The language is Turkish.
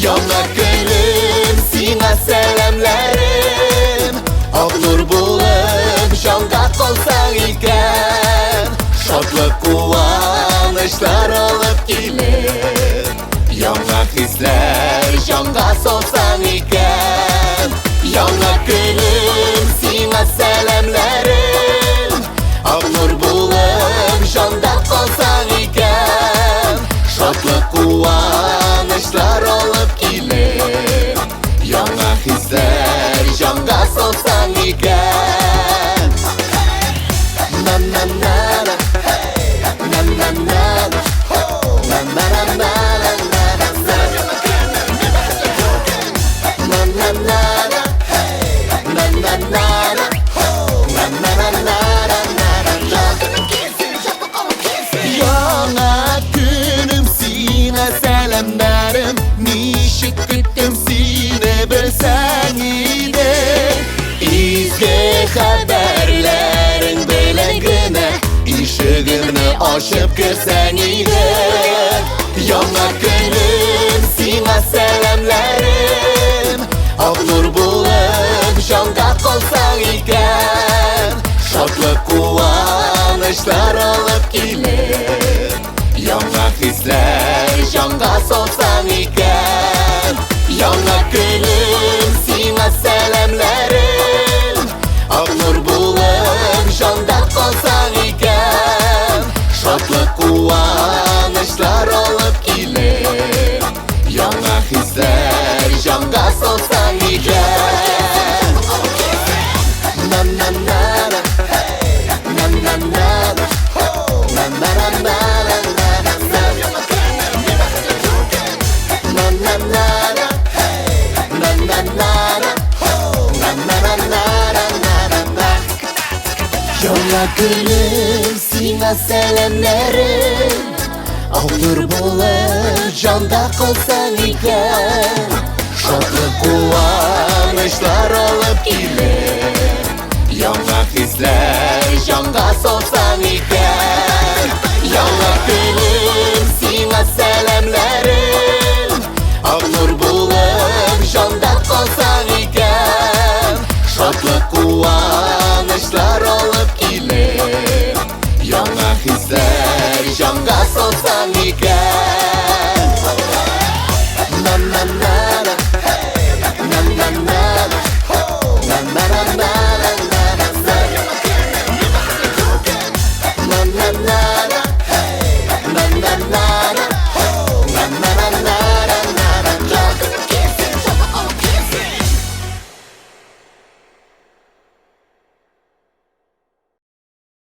Yana gülüm sina selamlarım Olur bulup jonga kolsan iken Şadlık kuvanışlar alıp gelir Yana hisler jonga solsan iken Yana gülüm sina selamlarım Olur bulup jonga kolsan iken Şadlık kuvanışlar alıp gelir Yana hisler jonga solsan iken Na na na na Na na na na Na na na na na Na na na na Na na na na Na na na Yana günüm sine selamlarım Nişik küttüm sine bilsen ide İzge haberlerin belengine İşigini aşıp girsen ide Yana günüm sine selamlarım Olur bulup jonga kolsan iken Şadlık kuvanışlar alıp gelir Yana hisler jonga solsan iken Yana gülüm sina selamlarım Olur bulup jonga kolsan iken Şadlık kuvanışlar alıp gelir Yana hisler jonga solsan iken Na na na na Na na na na Na na na na Na na na na Na na na na Na na na na Yana gülüm sina selamlarım Olur bulup jonga kolsan iken Şadlık kuvanışlar alıp gelir Yana hisler jonga solsan iken Yana gülüm sina selamlarım Olur bulup jonga kolsan iken Şadlık kuvanışlar alıp gelir Yana hisler jonga solsan iken Na na na na Na na na na Na na na na Na na na